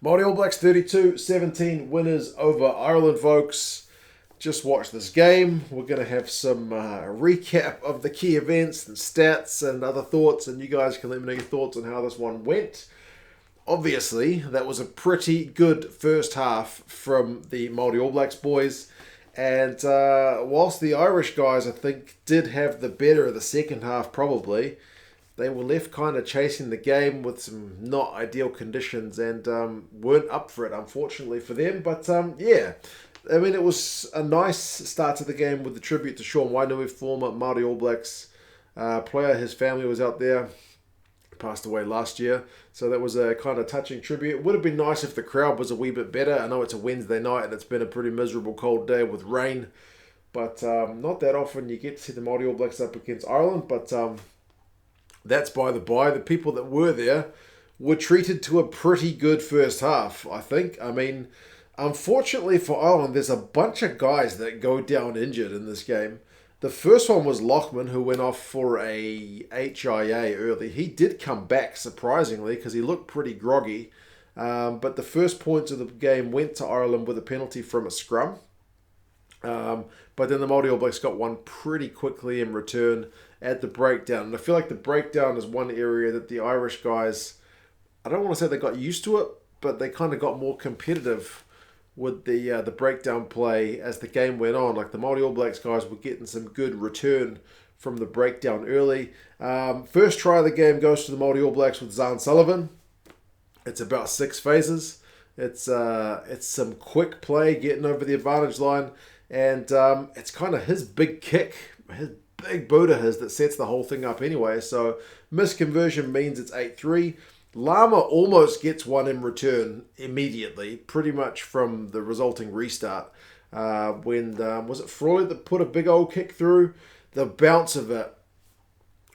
Māori All Blacks 32-17 winners over Ireland, folks. Just watch this game. We're going to have some recap of the key events and stats and other thoughts, and you guys can let me know your thoughts on how this one went. Obviously, that was a pretty good first half from the Māori All Blacks boys. And whilst the Irish guys, I think, did have the better of the second half probably, they were left kind of chasing the game with some not ideal conditions and weren't up for it, unfortunately for them. But yeah, I mean, it was a nice start to the game with the tribute to Shaun, former Māori All Blacks player. His family was out there, passed away last year. So that was a kind of touching tribute. It would have been nice if the crowd was a wee bit better. I know it's a Wednesday night and it's been a pretty miserable cold day with rain. But not that often you get to see the Māori All Blacks up against Ireland. But that's by the by. The people that were there were treated to a pretty good first half, I think. I mean, unfortunately for Ireland, there's a bunch of guys that go down injured in this game. The first one was Lochman, who went off for a HIA early. He did come back, surprisingly, because he looked pretty groggy. But the first points of the game went to Ireland with a penalty from a scrum. But then the Māori All Blacks got one pretty quickly in return at the breakdown. And I feel like the breakdown is one area that the Irish guys, I don't want to say they got used to it, but they kind of got more competitive with the breakdown play as the game went on. Like the Māori All Blacks guys were getting some good return from the breakdown early. First try of the game goes to the Māori All Blacks with Zarn Sullivan. It's about 6 phases. It's some quick play getting over the advantage line, and it's kind of his big kick, his big boot of his that sets the whole thing up anyway. So misconversion means it's 8-3. Lama almost gets one in return immediately, pretty much from the resulting restart. When was it Freud that put a big old kick through? The bounce of it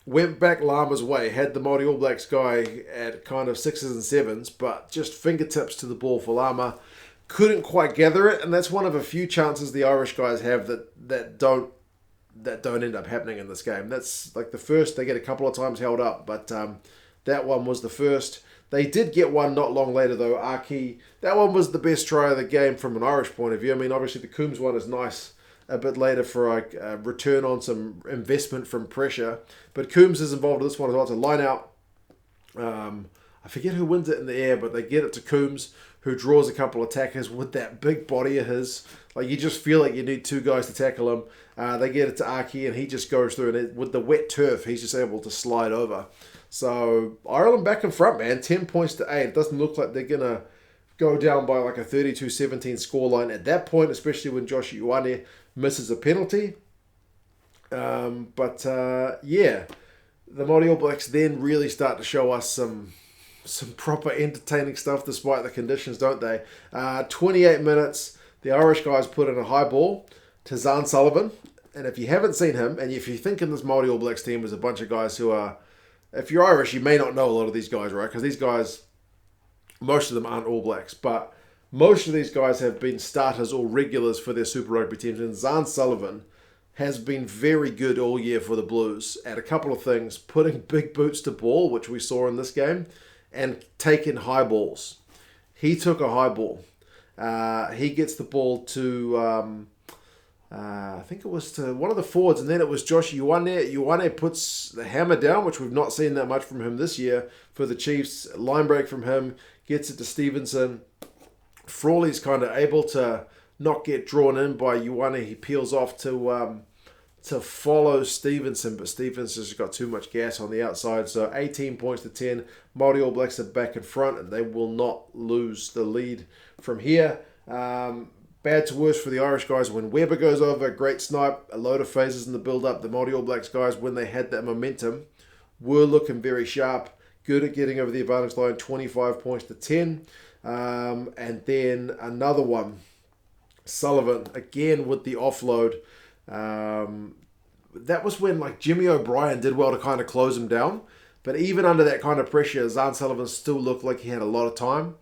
went back Lama's way, had the Māori All Blacks guy at kind of 6s and 7s, but just fingertips to the ball for Lama. Couldn't quite gather it, and that's one of a few chances the Irish guys have that don't end up happening in this game. That's like the first, they get a couple of times held up, but that one was the first. They did get one not long later, though. Aki, that one was the best try of the game from an Irish point of view. I mean, obviously the Coombs one is nice a bit later for a return on some investment from pressure. But Coombs is involved in this one as well. It's a line out. I forget who wins it in the air, but they get it to Coombs, who draws a couple of tackers with that big body of his. Like, you just feel like you need 2 guys to tackle him. They get it to Aki, and he just goes through. And with the wet turf, he's just able to slide over. So Ireland back in front, man. 10 points to 8. It doesn't look like they're going to go down by like a 32-17 scoreline at that point, especially when Josh Ioane misses a penalty. Yeah, the Māori All Blacks then really start to show us some proper entertaining stuff despite the conditions, don't they? 28 minutes, the Irish guys put in a high ball to Zarn Sullivan. And if you haven't seen him, and if you're thinking this Māori All Blacks team is a bunch of guys who are, if you're Irish, you may not know a lot of these guys, right? Because these guys, most of them aren't All Blacks, but most of these guys have been starters or regulars for their Super Rugby teams. And Zarn Sullivan has been very good all year for the Blues at a couple of things, putting big boots to ball, which we saw in this game, and taking high balls. He took a high ball. He gets the ball to, I think it was to one of the forwards, and then it was Josh Ioane. Ioane puts the hammer down, which we've not seen that much from him this year for the Chiefs. Line break from him, gets it to Stevenson. Frawley's kind of able to not get drawn in by Ioane. He peels off to follow Stevenson, but Stevenson's got too much gas on the outside. So 18 points to 10. Māori All Blacks are back in front, and they will not lose the lead from here. Bad to worse for the Irish guys when Weber goes over. Great snipe, a load of phases in the build-up. The Māori All Blacks guys, when they had that momentum, were looking very sharp. Good at getting over the advantage line, 25 points to 10. And then another one. Sullivan, again with the offload. That was when like Jimmy O'Brien did well to kind of close him down. But even under that kind of pressure, Zarn Sullivan still looked like he had a lot of time.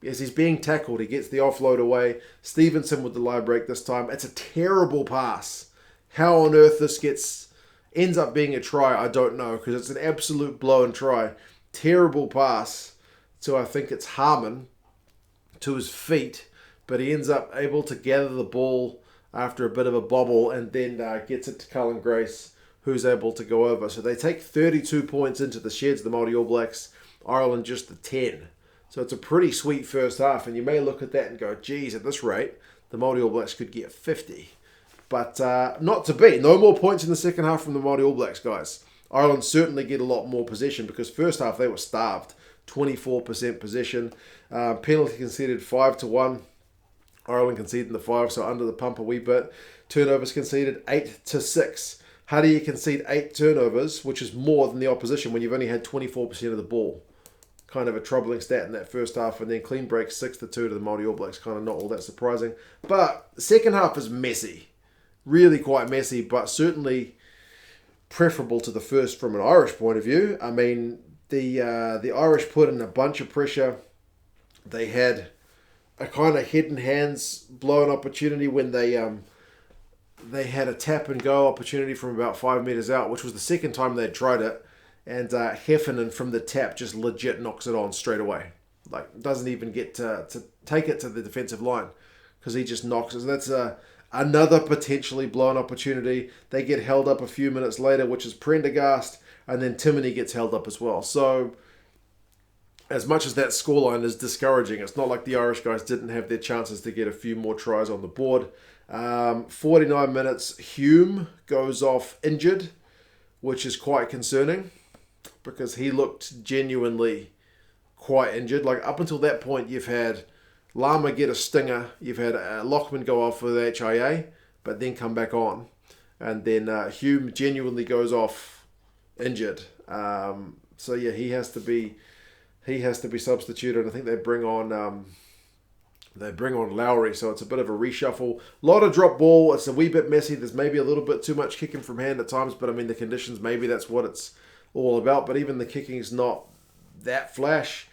As he's being tackled, he gets the offload away. Stevenson with the line break this time. It's a terrible pass. How on earth this ends up being a try, I don't know, because it's an absolute blow and try. Terrible pass to, I think it's Harmon. to his feet, but he ends up able to gather the ball after a bit of a bobble and then gets it to Cullen Grace, who's able to go over. So they take 32 points into the sheds, the Māori All Blacks, Ireland just the 10. So it's a pretty sweet first half, and you may look at that and go, geez, at this rate, the Māori All Blacks could get 50. But not to be. No more points in the second half from the Māori All Blacks, guys. Ireland certainly get a lot more possession because first half they were starved. 24% possession. Penalty conceded 5-1. Ireland conceding the 5, so under the pump a wee bit. Turnovers conceded 8-6. How do you concede 8 turnovers, which is more than the opposition when you've only had 24% of the ball? Kind of a troubling stat in that first half, and then clean break 6-2 to the Māori All Blacks. Kind of not all that surprising. But the second half is messy. Really quite messy, but certainly preferable to the first from an Irish point of view. I mean, the Irish put in a bunch of pressure. They had a kind of head and hands blown opportunity when they had a tap and go opportunity from about 5 meters out, which was the second time they'd tried it. And Heffernan from the tap just legit knocks it on straight away. Like, doesn't even get to take it to the defensive line because he just knocks it. So that's another potentially blown opportunity. They get held up a few minutes later, which is Prendergast, and then Timoney gets held up as well. So as much as that scoreline is discouraging, it's not like the Irish guys didn't have their chances to get a few more tries on the board. 49 minutes, Hume goes off injured, which is quite concerning because he looked genuinely quite injured. Like, up until that point, you've had Lama get a stinger, you've had Lockman go off with HIA, but then come back on. And then Hume genuinely goes off injured. So yeah, he has to be substituted. I think they bring on Lowry, so it's a bit of a reshuffle. A lot of drop ball. It's a wee bit messy. There's maybe a little bit too much kicking from hand at times, but I mean the conditions, maybe that's what it's all about. But even the kicking is not that flash.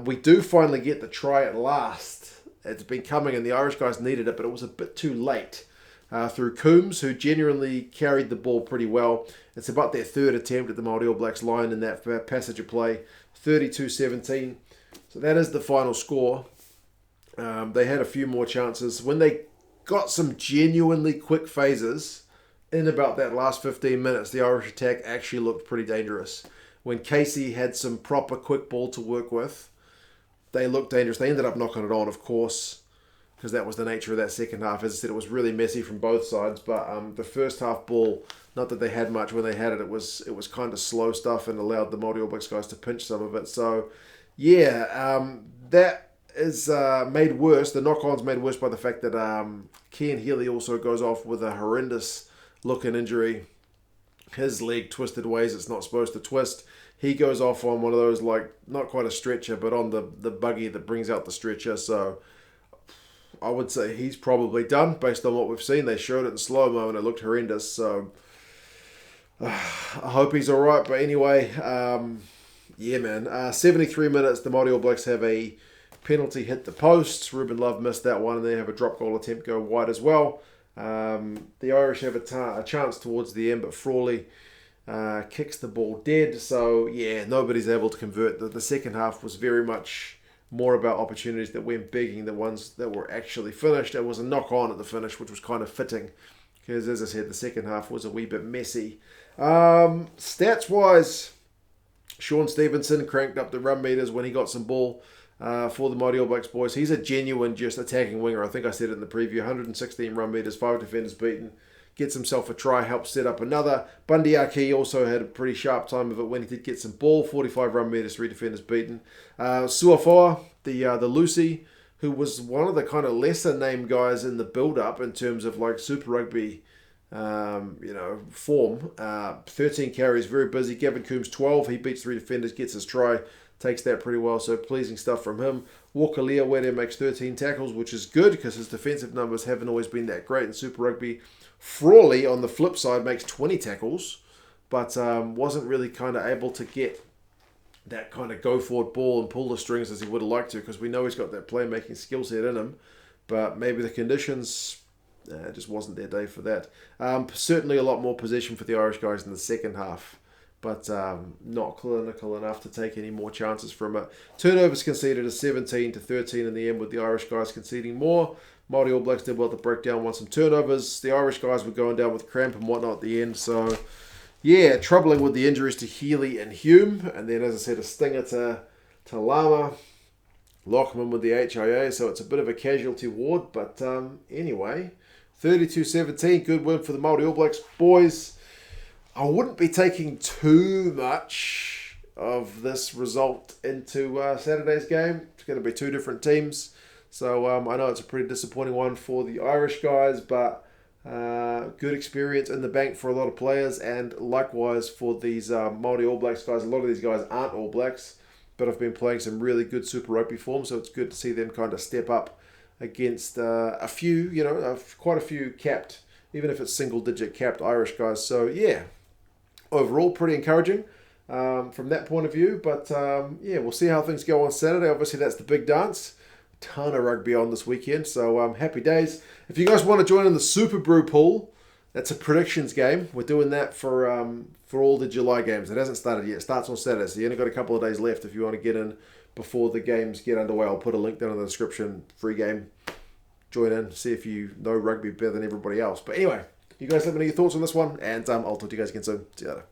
We do finally get the try at last. It's been coming and the Irish guys needed it, but it was a bit too late. Through Coombs, who genuinely carried the ball pretty well. It's about their third attempt at the Māori All Blacks line in that passage of play. 32-17. So that is the final score. They had a few more chances. When they got some genuinely quick phases in about that last 15 minutes, the Irish attack actually looked pretty dangerous. When Casey had some proper quick ball to work with, they looked dangerous. They ended up knocking it on, of course, because that was the nature of that second half. As I said, it was really messy from both sides, but the first half ball, not that they had much when they had it, it was kind of slow stuff and allowed the Māori All Blacks guys to pinch some of it. So, yeah, that is made worse. The knock-on's made worse by the fact that Cian Healy also goes off with a horrendous-looking injury. His leg twisted ways it's not supposed to twist. He goes off on one of those, like, not quite a stretcher, but on the buggy that brings out the stretcher. So I would say he's probably done based on what we've seen. They showed it in slow-mo and it looked horrendous. So I hope he's all right. But anyway, yeah, man. 73 minutes, the Māori All Blacks have a penalty hit the post. Ruben Love missed that one, and they have a drop goal attempt go wide as well. The Irish have a chance towards the end, but Frawley kicks the ball dead. So, yeah, nobody's able to convert. The second half was very much more about opportunities that went begging the ones that were actually finished. It was a knock-on at the finish, which was kind of fitting because, as I said, the second half was a wee bit messy. Stats-wise, Shaun Stevenson cranked up the run meters when he got some ball for the Māori All Blacks boys. He's a genuine just attacking winger. I think I said it in the preview. 116 run meters, 5 defenders beaten. Gets himself a try, helps set up another. Bundyaki also had a pretty sharp time of it when he did get some ball. 45 run meters, 3 defenders beaten. Suafoa, the Lucy, who was one of the kind of lesser named guys in the build-up in terms of like Super Rugby form. 13 carries, very busy. Gavin Coombs, 12. He beats 3 defenders, gets his try. Takes that pretty well, so pleasing stuff from him. Walker-Leawere makes 13 tackles, which is good because his defensive numbers haven't always been that great in Super Rugby. Frawley, on the flip side, makes 20 tackles, but wasn't really kind of able to get that kind of go-forward ball and pull the strings as he would have liked to, because we know he's got that playmaking skill set in him, but maybe the conditions just wasn't their day for that. Certainly a lot more possession for the Irish guys in the second half, but not clinical enough to take any more chances from it. Turnovers conceded a 17-13 in the end, with the Irish guys conceding more. Māori All Blacks did well to break down, won some turnovers. The Irish guys were going down with cramp and whatnot at the end, so yeah, troubling with the injuries to Healy and Hume, and then, as I said, a stinger to Lama. Lockman with the HIA, so it's a bit of a casualty ward, but anyway, 32-17, good win for the Māori All Blacks. Boys, I wouldn't be taking too much of this result into Saturday's game. It's going to be two different teams, so I know it's a pretty disappointing one for the Irish guys, but good experience in the bank for a lot of players, and likewise for these Māori All Blacks guys. A lot of these guys aren't All Blacks, but have been playing some really good Super Rugby form, so it's good to see them kind of step up against a few, quite a few capped, even if it's single-digit capped Irish guys. So, yeah, overall pretty encouraging from that point of view. But, yeah, we'll see how things go on Saturday. Obviously, that's the big dance. Ton of rugby on this weekend, so happy days. If you guys want to join in the Super Brew pool, that's a predictions game. We're doing that for all the July games. It hasn't started yet. It starts on Saturday, so you only got a couple of days left if you want to get in before the games get underway. I'll put a link down in the description. Free game. Join in. See if you know rugby better than everybody else. But anyway, you guys let me know your thoughts on this one, and I'll talk to you guys again soon. See you later.